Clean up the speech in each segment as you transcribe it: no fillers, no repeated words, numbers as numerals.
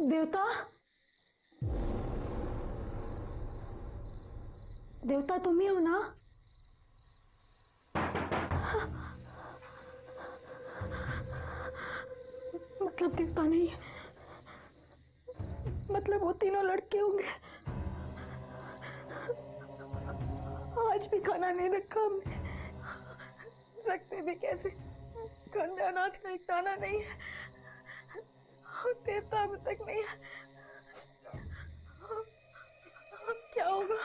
देवता, देवता तुम ही हो ना? मतलब देवता नहीं, मतलब वो तीनों लड़के होंगे। आज भी खाना नहीं रखा हमने, रखते भी कैसे? गंदे अनाज का एक दाना नहीं है और देवता अभी तक नहीं है। क्या होगा?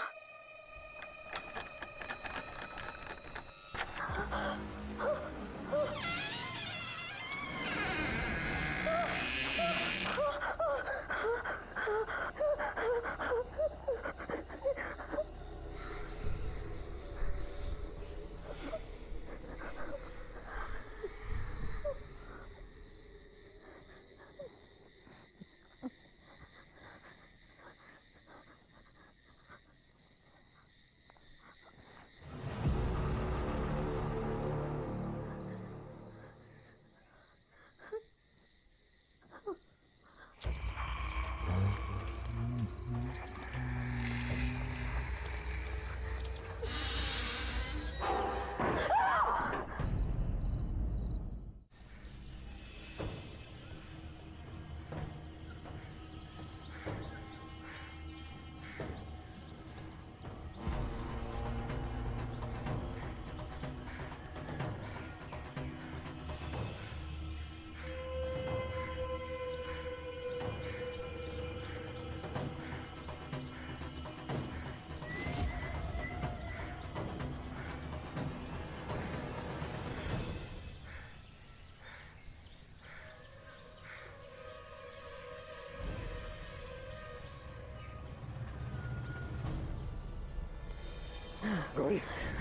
गौरी,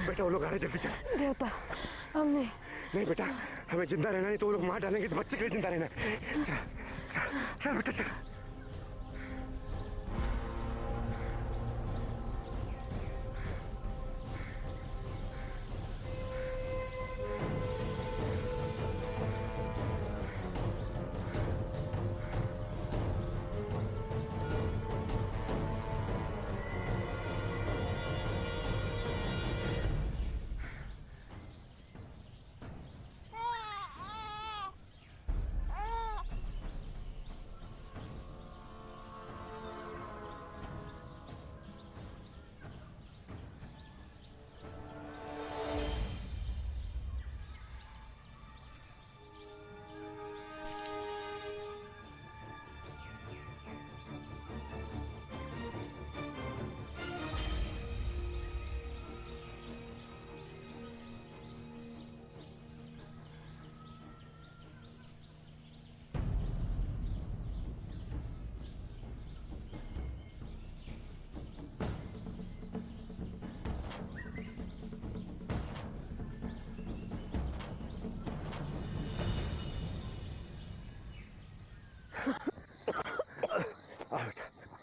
बेटा वो लोग आ रहे, जल्दी चल। देवता हमने नहीं बेटा, हमें जिंदा रहना नहीं तो वो लोग मार डालेंगे, तो बच्चे के लिए जिंदा रहना। चल चल चल बेटा चल।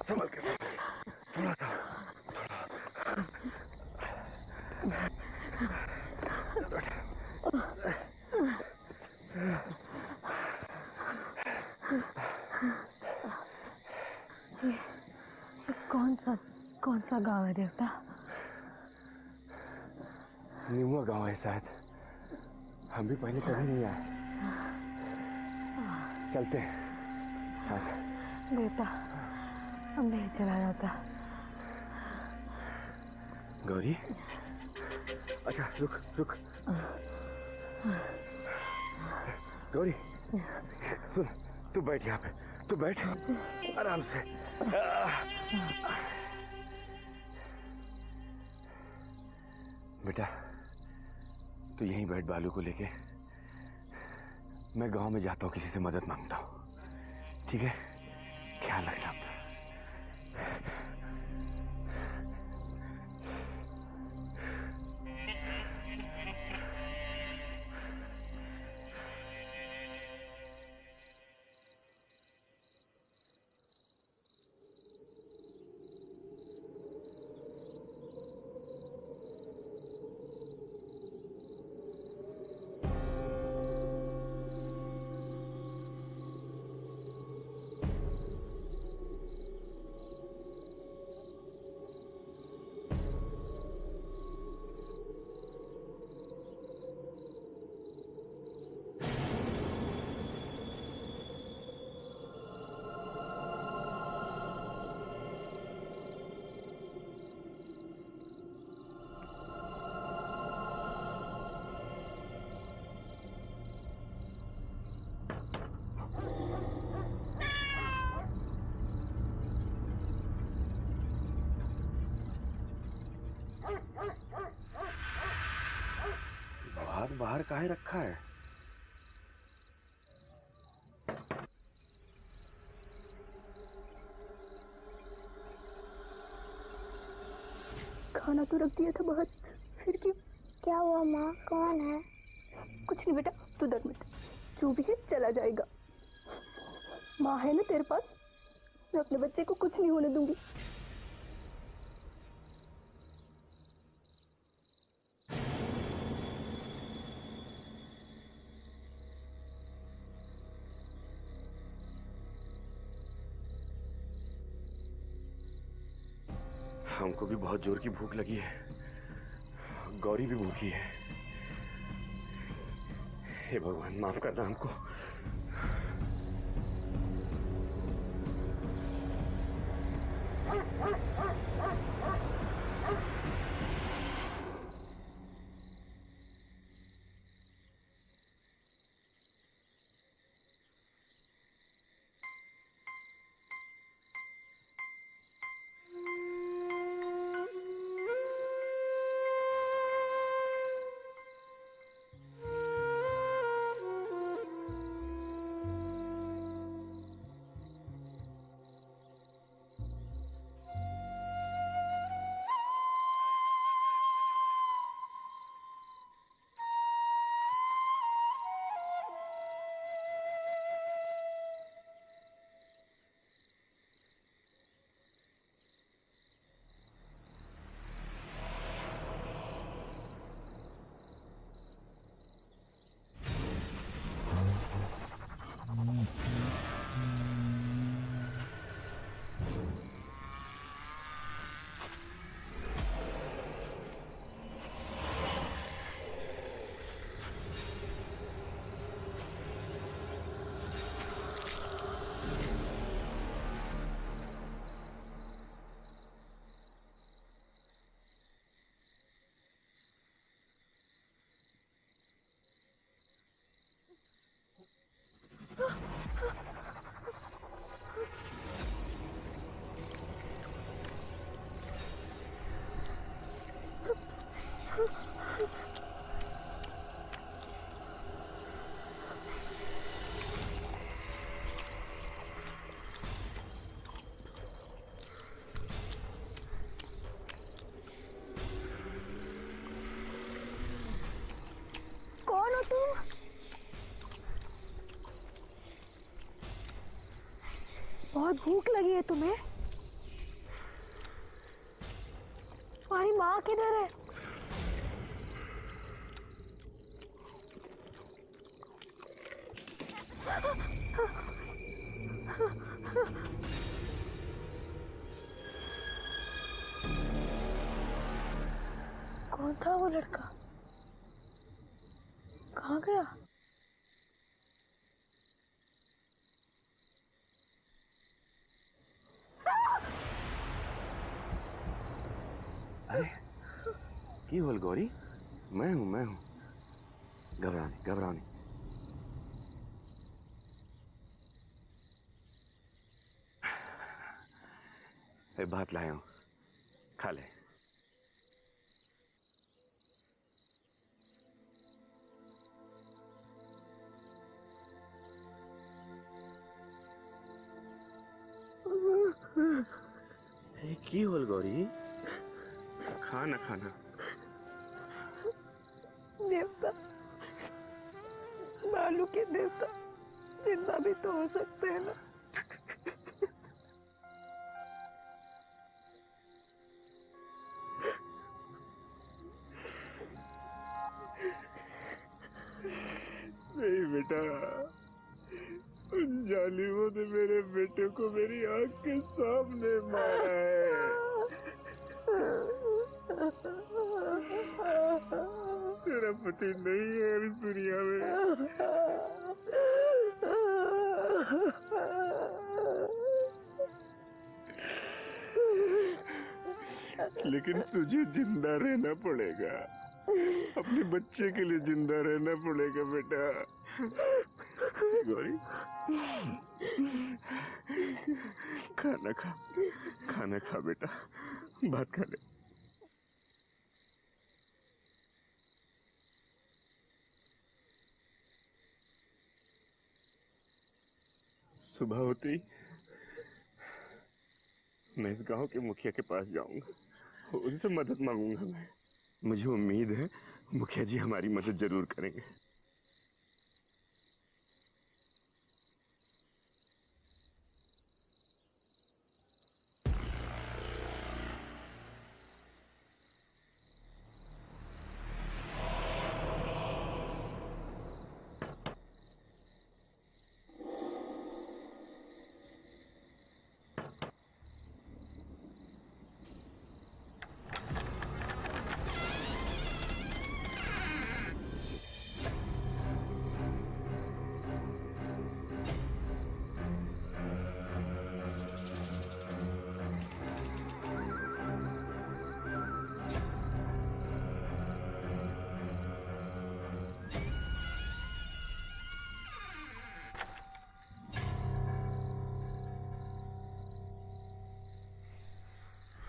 संभल के, थोड़ा सा, कौन सा गांव है देवता? नीमुआ गांव है शायद, हम भी पहले कभी नहीं आए। चलते हैं साथ। देवता हम नहीं चला जाता। गौरी, अच्छा रुक रुक। गौरी सुन, तू बैठ यहाँ पे, तू बैठ आराम से। बेटा तू यहीं बैठ बालू को लेके, मैं गांव में जाता हूँ, किसी से मदद मांगता हूँ, ठीक है? ख्याल रखना अपना। हाथ बाहर काहे रखा है? खाना तो रख दिया था बाहर, फिर क्यों? क्या हुआ माँ, कौन है? कुछ नहीं बेटा, तू 10 मिनट, जो भी है चला जाएगा। माँ है ना तेरे पास, मैं अपने बच्चे को कुछ नहीं होने दूंगी। हमको भी बहुत जोर की भूख लगी है, गौरी भी भूखी है। हे भगवान, माफ करना हमको। कौन हो तुम? बहुत भूख लगी है तुम्हें? तुम्हारी माँ किधर है? कौन था वो लड़का? कहाँ गया? अरे की होल गौरी? मैं हूं। घबराओ नहीं। एक बात लाया हूं, खा ले। की होल गौरी? खाना देवता, बालू के देवता जिंदा भी तो हो सकते हैं ना। नहीं बेटा, उन जालिमों ने मेरे बेटे को मेरी आंख के सामने मारा है। तेरा पति नहीं है इस दुनिया में। लेकिन तुझे जिंदा रहना पड़ेगा, अपने बच्चे के लिए जिंदा रहना पड़ेगा बेटा। गौरी, खाना खा बेटा, भात खा ले। सुबह होते ही मैं इस गांव के मुखिया के पास जाऊंगा, उनसे मदद मांगूंगा। मुझे उम्मीद है मुखिया जी हमारी मदद जरूर करेंगे।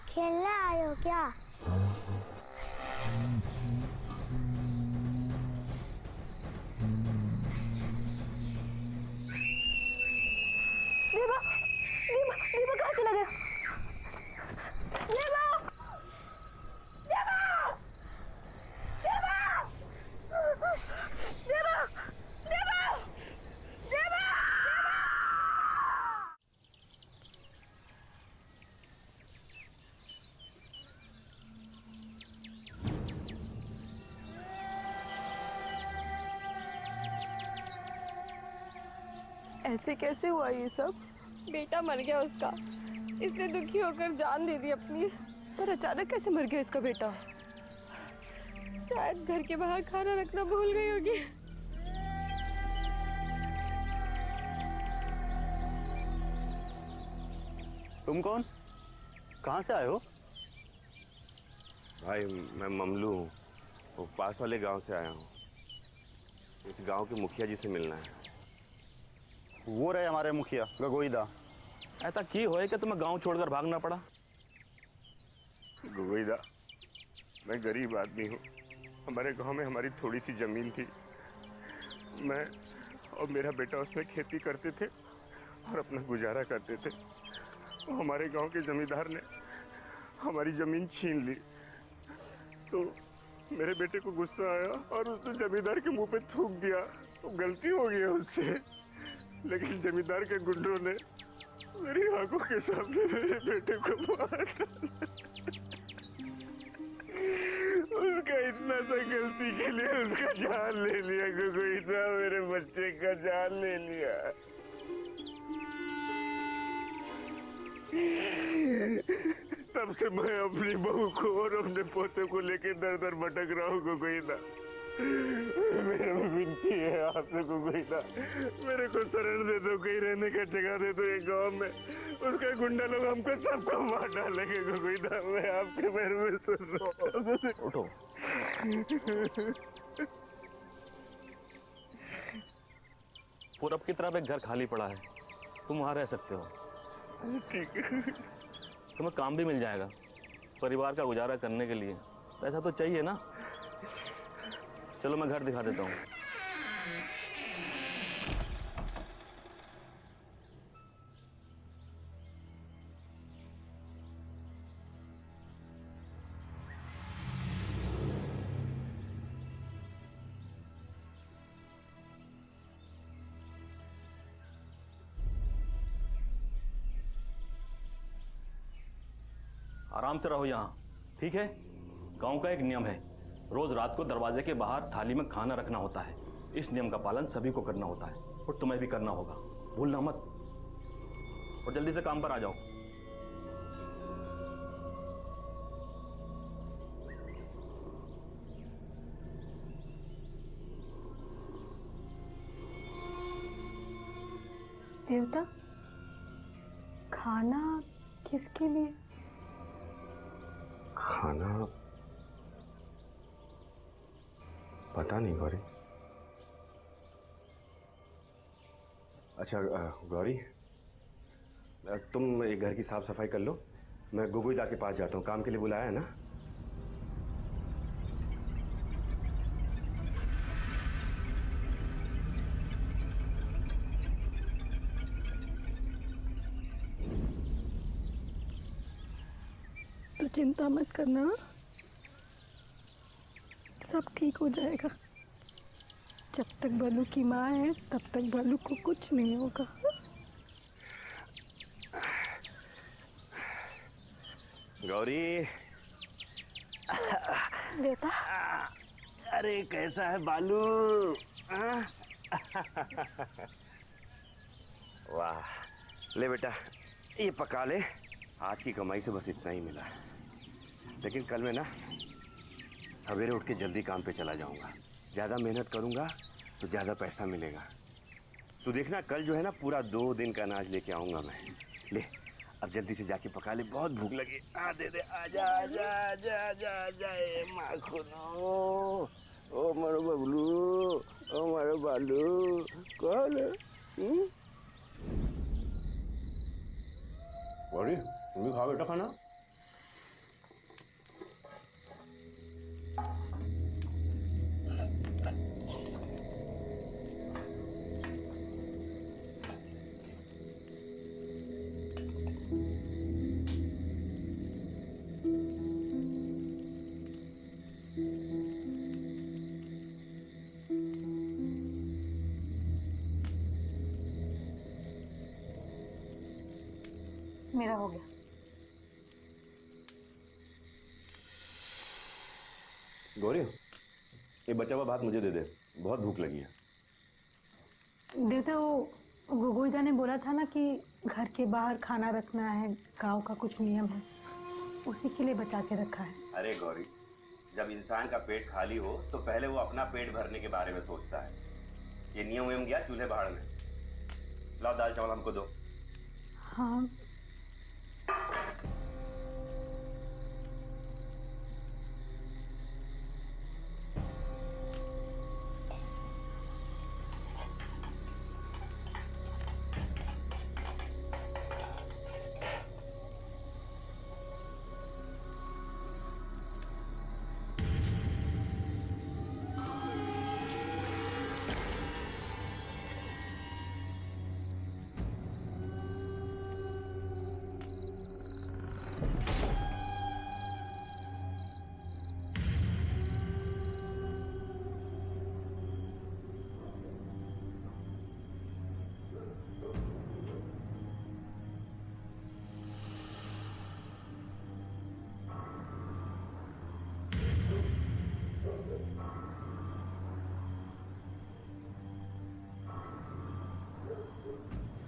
खेलने आए हो क्या? दीपा, दीपा, दीपा कहाँ चला गया? दीपा, दीपा, दीपा, दीपा, दीपा, दीपा। ऐसे कैसे हुआ ये सब? बेटा मर गया उसका, इसने दुखी होकर जान दे दी अपनी। पर अचानक कैसे मर गया इसका बेटा? शायद घर के बाहर खाना रखना भूल गई होगी। तुम कौन? कहाँ से आए हो? भाई मैं ममलू हूँ, वो पास वाले गांव से आया हूँ। इस गांव के मुखिया जी से मिलना है। वो रहे हमारे मुखिया गगोईदा। ऐसा की होए कि तुम्हें गांव छोड़कर भागना पड़ा? गगोईदा, मैं गरीब आदमी हूँ। हमारे गांव में हमारी थोड़ी सी जमीन थी। मैं और मेरा बेटा उसमें खेती करते थे और अपना गुजारा करते थे। हमारे गांव के जमींदार ने हमारी जमीन छीन ली, तो मेरे बेटे को गुस्सा आया और उसने जमींदार के मुंह पे थूक दिया। तो गलती हो गई उससे, लेकिन जमींदार के गुंडों ने मेरी आंखों के सामने मेरे बेटे को मार डाला। उसका इतना सा गलती के लिए उसका जान ले लिया। गगोईदा मेरे बच्चे का जान ले लिया। तब से मैं अपनी बहू को और अपने पोते को लेके दर दर भटक रहा हूँ। गगोईदा, मेरा विनती है आपसे गगोईदा, मेरे को शरण दे दो, कहीं रहने का जगह दे दो। एक गांव में उसका गुंडा लोग हमको सबको मार डालेंगे। गगोईदा, मैं आपके पैर में सुन रहा हूँ। उठो। पूरब की तरफ एक घर खाली पड़ा है, तुम वहां रह सकते हो। ठीक है। तुम्हें काम भी मिल जाएगा। परिवार का गुजारा करने के लिए पैसा तो चाहिए ना। चलो मैं घर दिखा देता हूँ। आराम से रहो यहाँ, ठीक है? गांव का एक नियम है, रोज रात को दरवाजे के बाहर थाली में खाना रखना होता है। इस नियम का पालन सभी को करना होता है और तुम्हें भी करना होगा, भूलना मत। और जल्दी से काम पर आ जाओ। देवता, खाना किसके लिए? खाना पता नहीं गौरी। अच्छा गौरी, तुम एक घर की साफ सफाई कर लो, मैं गगोईदा के पास जाता हूँ। काम के लिए बुलाया है ना? चिंता मत करना, सब ठीक हो जाएगा। जब तक बलू की माँ है तब तक बलू को कुछ नहीं होगा। गौरी, बेटा, अरे कैसा है बालू? वाह, ले बेटा ये पका ले। आज की कमाई से बस इतना ही मिला है, लेकिन कल मैं ना सवेरे उठ के जल्दी काम पे चला जाऊंगा। ज्यादा मेहनत करूंगा तो ज्यादा पैसा मिलेगा। तू देखना कल जो है ना पूरा 2 दिन का अनाज लेके आऊंगा मैं। ले अब जल्दी से जाके पका ले, बहुत भूख लगी। आ दे दे, आजा आजा आजा आजा आजा ए माखनो, ओ मारो बबलू, ओ मारो बालू, कौन है? गौरी तुम भी खाओ बेटा खाना। मेरा हो गया। गौरी ये बचा हुआ भात मुझे दे दे, बहुत भूख लगी है। देवता, वो गोगोईदा ने बोला था ना कि घर के बाहर खाना रखना है, गांव का कुछ नियम है, उसी के लिए बचा के रखा है। अरे गौरी, जब इंसान का पेट खाली हो तो पहले वो अपना पेट भरने के बारे में सोचता है। ये नियम वियम गया चूल्हे बाहर में। लाओ दाल चावल हमको दो। हाँ,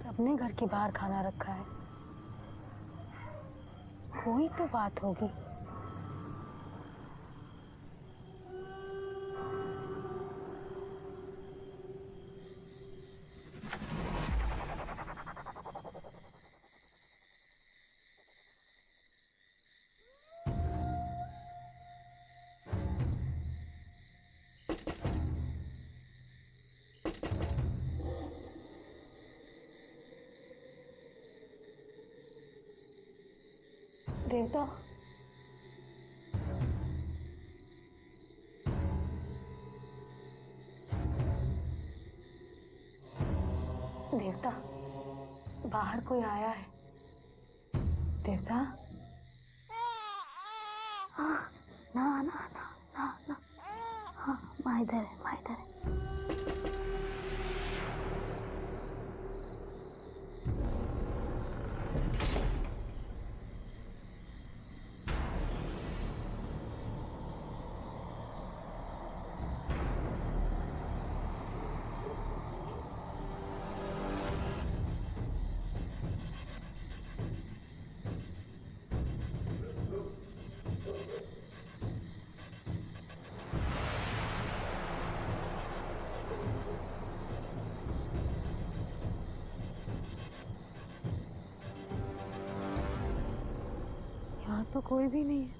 सबने घर के बाहर खाना रखा है, कोई तो बात होगी। देवता, देवता, बाहर कोई आया है। देवता, हाँ, ना ना ना ना ना, हाँ माँ इधर है, माँ इधर है। यहाँ तो कोई भी नहीं है,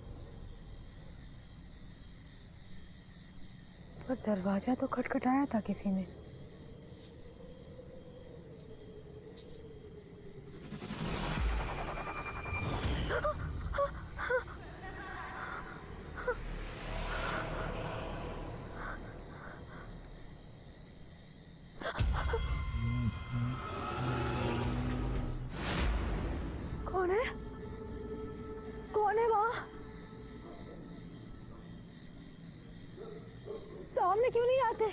पर दरवाजा तो खटखटाया था किसी ने। कौन है? कौन है वहाँ? सामने क्यों नहीं आते?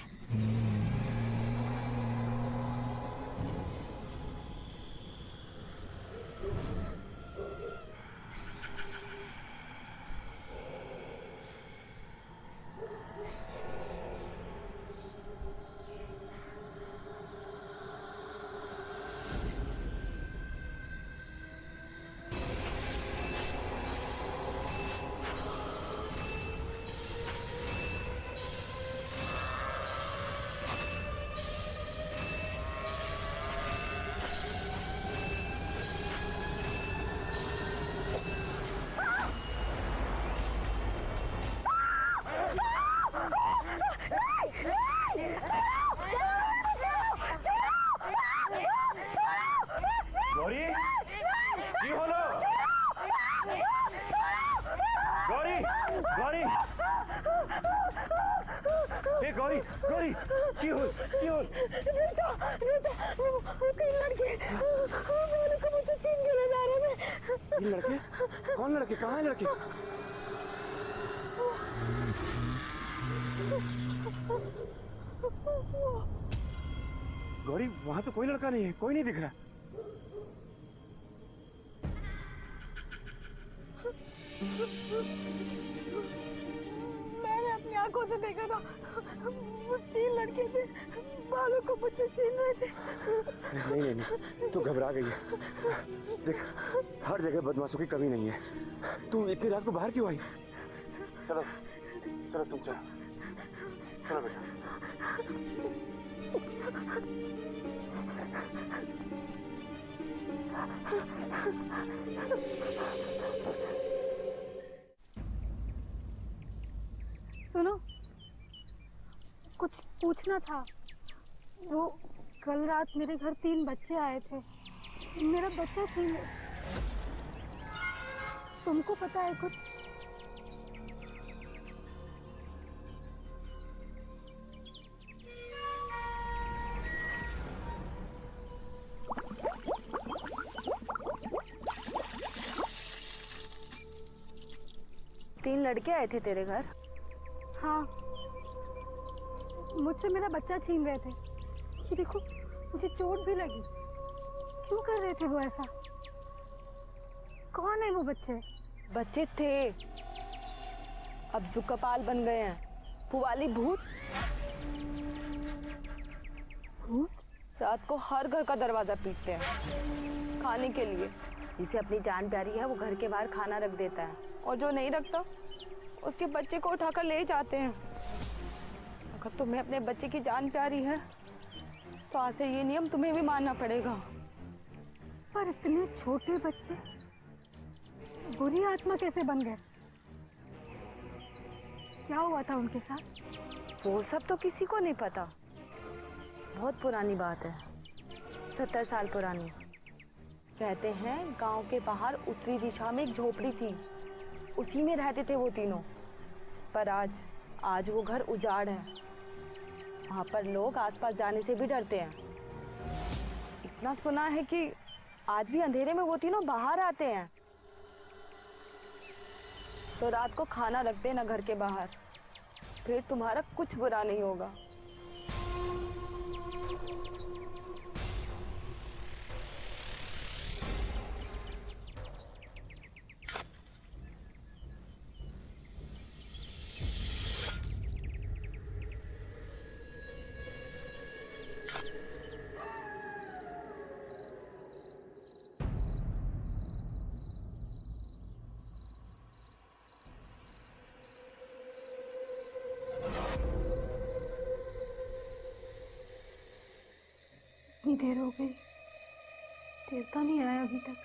गौरी, की होलो? गौरी, गौरी, ए गौरी, गौरी, की हो? कई लड़के मेरे को मुझसे छीन के ले जा रहे हैं। ये लड़के? कौन लड़के? कहाँ है लड़के? गौरी, वहां तो कोई लड़का नहीं है, कोई नहीं दिख रहा। मैंने अपनी आंखों से देखा था, वो 3 लड़के थे, बालों को मुझसे छीन रहे थे। नहीं, तू घबरा गई है। देख, हर जगह बदमाशों की कमी नहीं है। तू इतनी रात को बाहर क्यों आई? चलो चलो, तुम चलो, चलो बेटा। सुनो, कुछ पूछना था। वो कल रात मेरे घर 3 बच्चे आए थे, मेरा बच्चा छीन ले। तुमको पता है कुछ? तीन लड़के आए थे तेरे घर? हाँ, मुझसे मेरा बच्चा छीन रहे थे। ये देखो, मुझे चोट भी लगी। क्यों कर रहे थे वो ऐसा? कौन है वो बच्चे? बच्चे थे, अब जुकपाल बन गए हैं। पुवाली भूत। भूत? रात को हर घर का दरवाजा पीटते हैं खाने के लिए। जिसे अपनी जान प्यारी है वो घर के बाहर खाना रख देता है, और जो नहीं रखता उसके बच्चे को उठाकर ले जाते हैं। अगर तुम्हें अपने बच्चे की जान प्यारी है तो आज से ये नियम तुम्हें भी मानना पड़ेगा। पर इतने छोटे बच्चे बुरी आत्मा कैसे बन गए? क्या हुआ था उनके साथ? वो सब तो किसी को नहीं पता। बहुत पुरानी बात है, 70 साल पुरानी। कहते हैं गांव के बाहर उत्तरी दिशा में एक झोपड़ी थी, उसी में रहते थे वो तीनों। पर आज वो घर उजाड़ है। वहां पर लोग आसपास जाने से भी डरते हैं। इतना सुना है कि आज भी अंधेरे में वो तीनों बाहर आते हैं। तो रात को खाना रख देना घर के बाहर, फिर तुम्हारा कुछ बुरा नहीं होगा। इतनी देर हो गई, देवता नहीं आया अभी तक।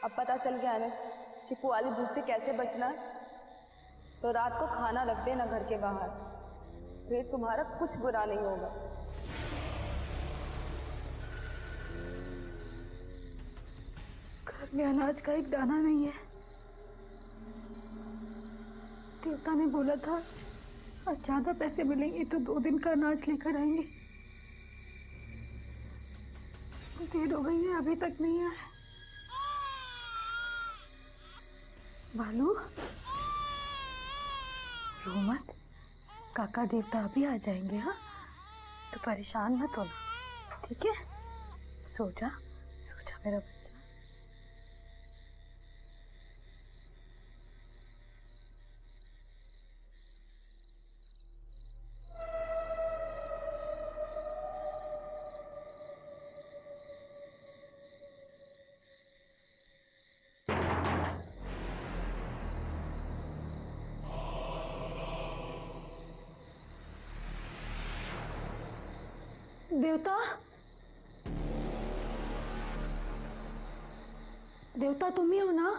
अब पता चल गया ना कि पुवाली भूत से कैसे बचना है। तो रात को खाना रख देना घर के बाहर, फिर तुम्हारा कुछ बुरा नहीं होगा। घर में अनाज का एक दाना नहीं है। देवता ने बोला था और ज्यादा पैसे मिलेंगे तो 2 दिन का अनाज लेकर आएंगे। देर हो गई है, अभी तक नहीं आया। भालू, रो मत, काका देवता अभी आ जाएंगे। हाँ, तो परेशान मत होना, ठीक है? सो जा, सो जा मेरा बच्चा। देवता, देवता तुम ही हो ना?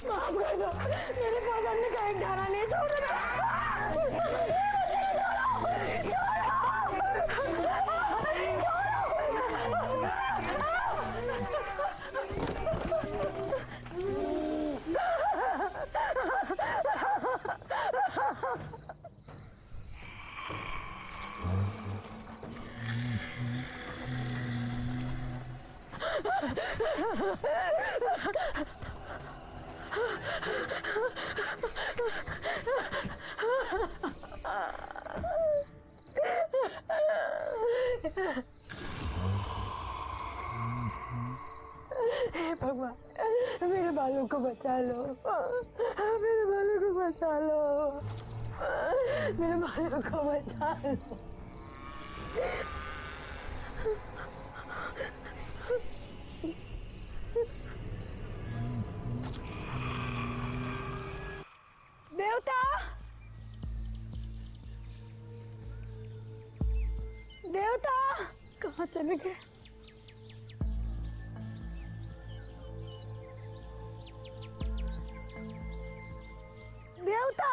मेरे फादर ने कहीं जाना नहीं छोड़ना। हे भगवान, मेरे बालों को बचा लो, मेरे बालों को बचा लो, मेरे बालों को बचा लो। देवता, देवता कहाँ चले गए? देवता,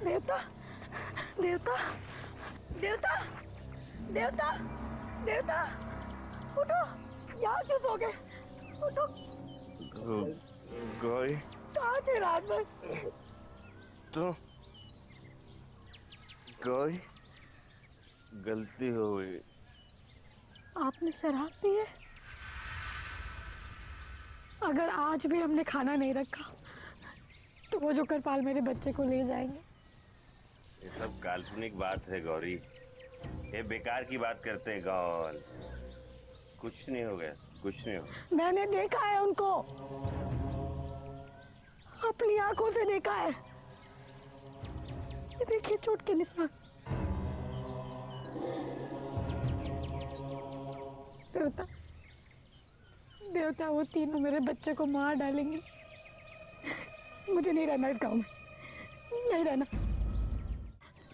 देवता, देवता, देवता, देवता, देवता, उठो, यहाँ क्यों सो गए? उठो। गौरी, कहाँ थे रात भर? तो गौरी, गलती हो गई। आपने शराब पी है? अगर आज भी हमने खाना नहीं रखा तो वो जो करपाल मेरे बच्चे को ले जाएंगे। ये सब काल्पनिक बात है गौरी, ये बेकार की बात करते हैं गौल। कुछ नहीं हो गया, कुछ नहीं हो। मैंने देखा है उनको, अपनी आंखों से देखा है। ये देखिए चोट के निशान। देवता, देवता, वो तीनों मेरे बच्चे को मार डालेंगे। मुझे नहीं रहना इस गाँव में, नहीं रहना।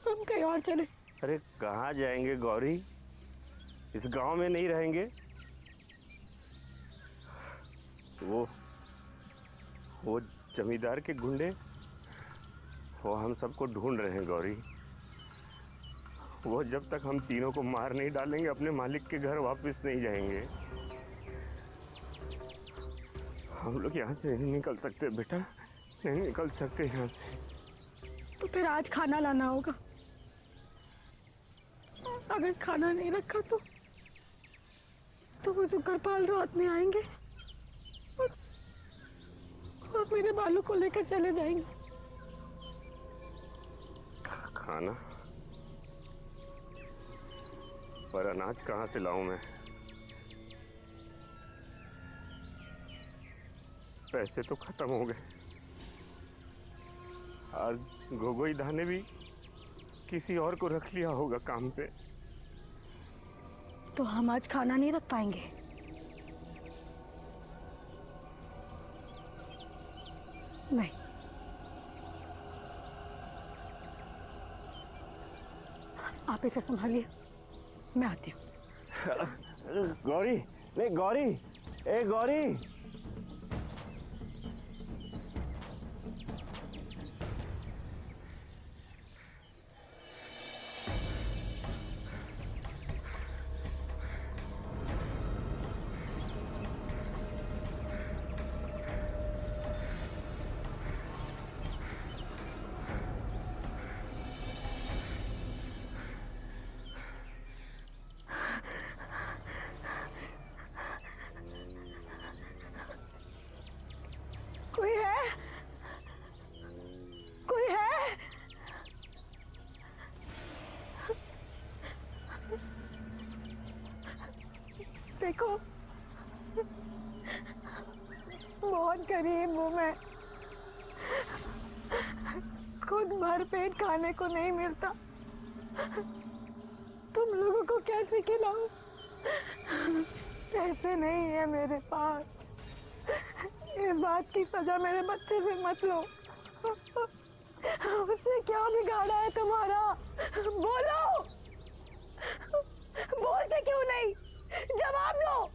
हम कहीं और चले। अरे कहाँ जाएंगे गौरी? इस गांव में नहीं रहेंगे। वो जमींदार के गुंडे, वो हम सबको ढूंढ रहे हैं गौरी। वो जब तक हम तीनों को मार नहीं डालेंगे अपने मालिक के घर वापस नहीं जाएंगे। हम लोग यहाँ से नहीं निकल सकते बेटा, नहीं निकल सकते यहाँ से। तो फिर आज खाना लाना होगा। अगर खाना नहीं रखा तो वो जो करपाल रात में आएंगे और मेरे बालों को लेकर चले जाएंगे। खाना? पर अनाज कहाँ से लाऊं मैं? पैसे तो खत्म हो गए। आज गोगोई दा ने भी किसी और को रख लिया होगा काम पे। तो हम आज खाना नहीं रख पाएंगे। नहीं, आप इसे संभालिए, मैं आती हूँ। गौरी, नहीं गौरी, ए गौरी। कोई है? कोई है? देखो, बहुत गरीब हूँ मैं। खुद भर पेट खाने को नहीं मिलता, तुम लोगों को कैसे खिलाऊं? पैसे नहीं है मेरे पास। इस बात की सजा मेरे बच्चे से मत लो। उसने क्या बिगाड़ा है तुम्हारा? बोलो, बोलते क्यों नहीं? जवाब दो।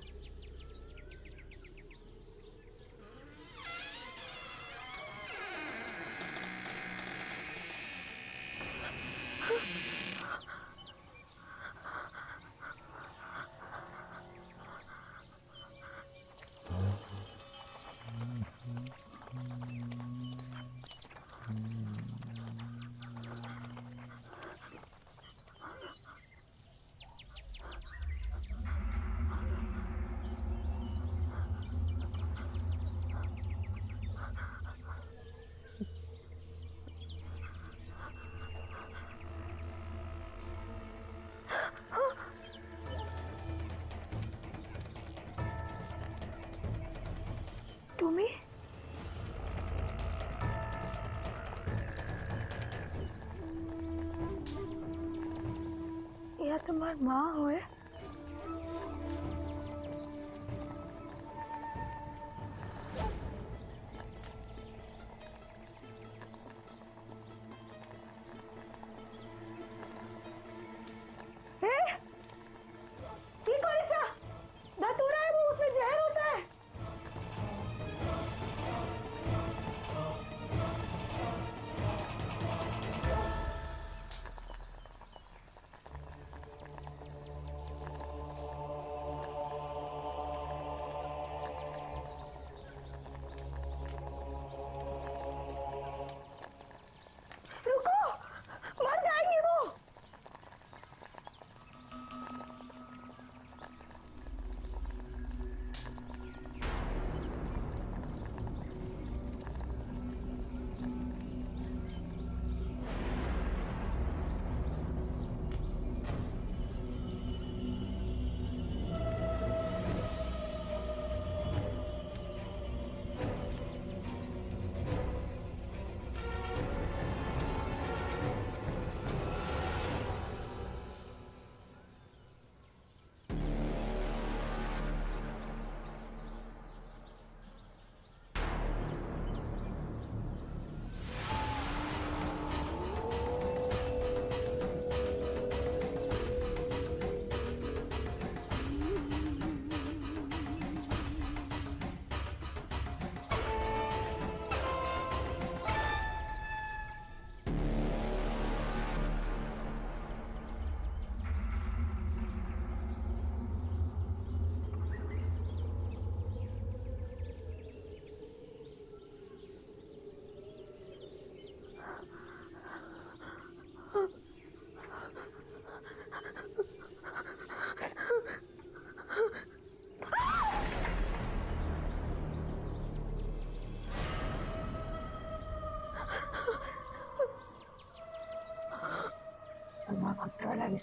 तुम्हें यह तुम्हारी माँ होए? धतूरा है वो, उसमें जहर होता है।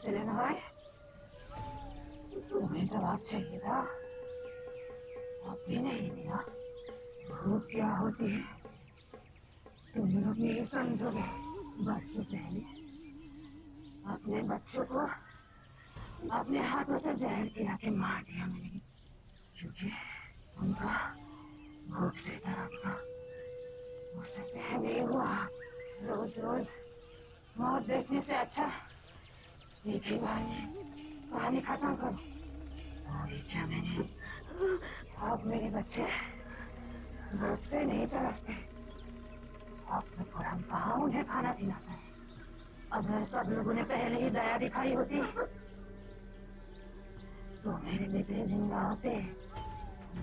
से लेना भाई? तुम्हें जवाब चाहिए था, अब भी नहीं दिया। भूख क्या होती है तुम लोग नहीं समझोगे। बच्चों पहले अपने बच्चों को अपने हाथों से जहर खिला के मार दिया मैंने, क्योंकि उनका भूख से तड़पना मुझसे सहन नहीं हुआ। रोज रोज मौत देखने से अच्छा एक ही बार में कहानी खत्म करो। और ये क्या मैंने, अब मेरे बच्चे भूख से नहीं तरसते, अब तो परंपरा उन्हें खाना खिलाता है। अगर सब लोगों ने पहले ही दया दिखाई होती तो मेरे बेटे जिंदा होते।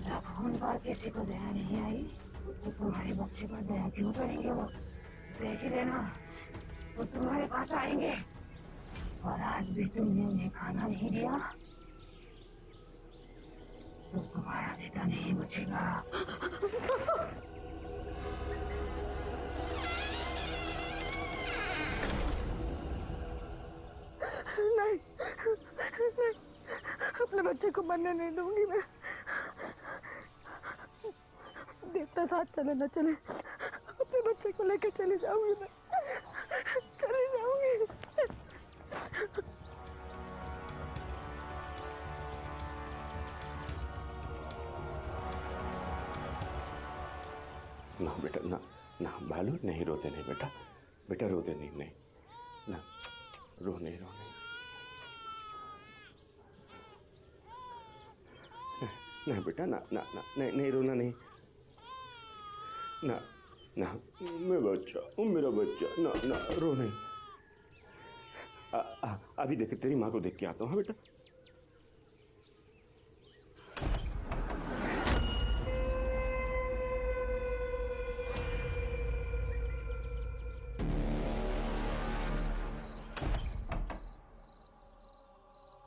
जब उन पर किसी को दया नहीं आई तो तुम्हारे बच्चे पर दया क्यों करेंगे वो? देख ही लेना, वो तुम्हारे पास आएंगे। और आज भी तुमने उन्हें खाना नहीं दिया तो तुम्हारा बेटा नहीं बचेगा। नहीं, नहीं, अपने बच्चे को मरने नहीं दूंगी मैं। देवता साथ चले न चले, अपने बच्चे को लेकर चली जाऊंगी मैं, चली जाऊंगी। ना बेटा, ना ना बालू, नहीं रोते नहीं बेटा, बेटा रोते नहीं, नहीं ना, रो नहीं, रो नहीं। नहीं बेटा, ना ना ना, नहीं नहीं रोना नहीं, ना ना, मेरा बच्चा, मेरा बच्चा, ना ना रो नहीं। अभी देख, तेरी माँ को देख के आता हूँ। हाँ बेटा,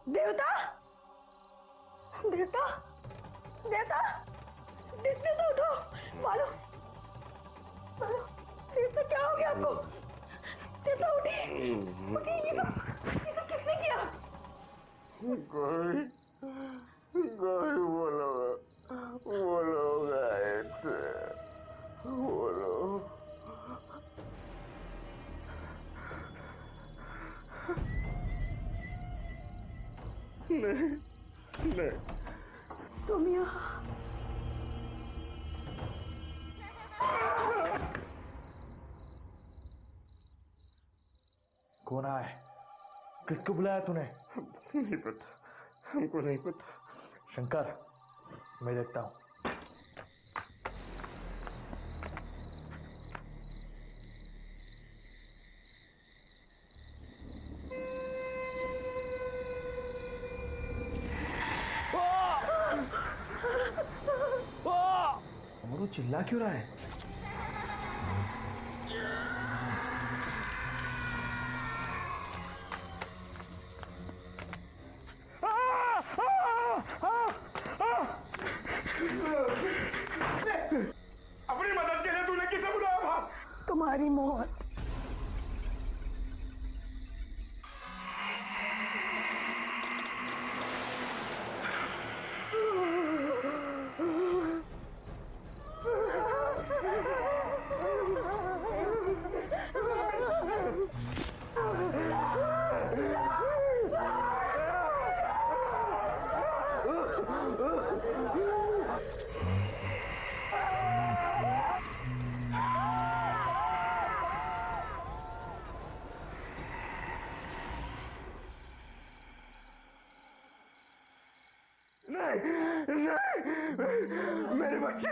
देवता, देवता, देवता, देखने तो उठो। मालूम, मालूम, देवता क्या हो गया आपको? देवता उठिए, उठिए। ये सब किसने किया? कोई कोई बोलो, बोलो गायस, बोलो। नहीं नहीं, तुम यहाँ? कौन आया है? किसको बुलाया तूने? नहीं पता, हमको नहीं पता। शंकर, मैं देखता हूं। और वो चिल्ला क्यों रहा है? अपनी मदद के लिए तूने किसे बुलाया था? तुम्हारी मौत। मेरे बच्चे,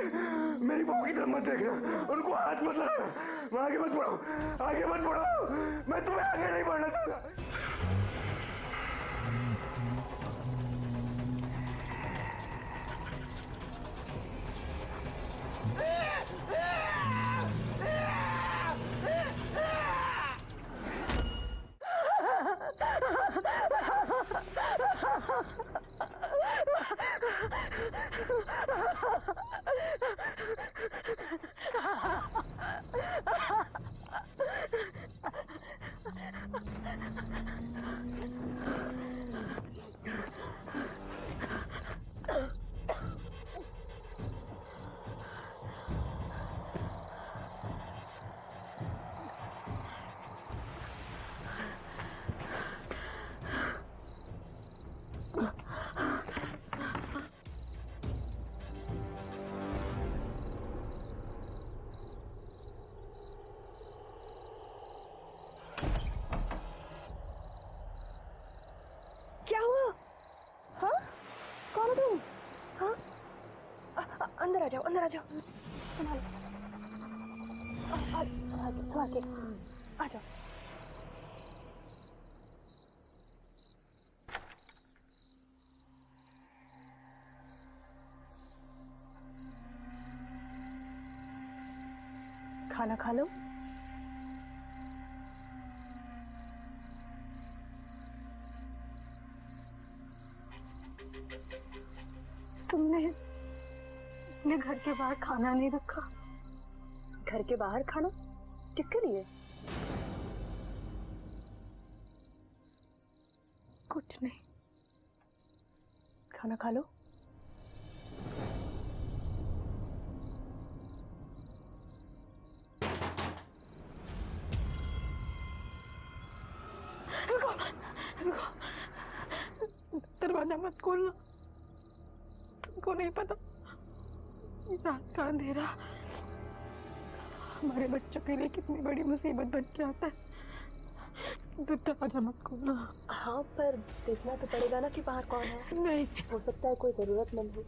मेरी बहू की तरफ मत देखना, उनको हाथ मत लगाना, आगे मत बढ़ो, आगे मत बढ़ो, मैं तुम्हें आगे नहीं बढ़ना चाहता। क्या हुआ? हाँ? कौन हो तुम? हाँ? अंदर आ जाओ, अंदर आ जाओ। संभालो। आ जाओ। खाना खा लो। तुमने अपने घर के बाहर खाना नहीं रखा? घर के बाहर खाना? किसके लिए? कुछ नहीं। खाना खा लो। रुको, रुको। दरवाजा मत खोलना। तुमको नहीं पता रात का अंधेरा हमारे बच्चों के लिए कितनी बड़ी मुसीबत बन के आता है। दरवाजा मत खोलना। हाँ, पर देखना तो पड़ेगा ना कि बाहर कौन है। नहीं। हो सकता है कोई जरूरतमंद हो।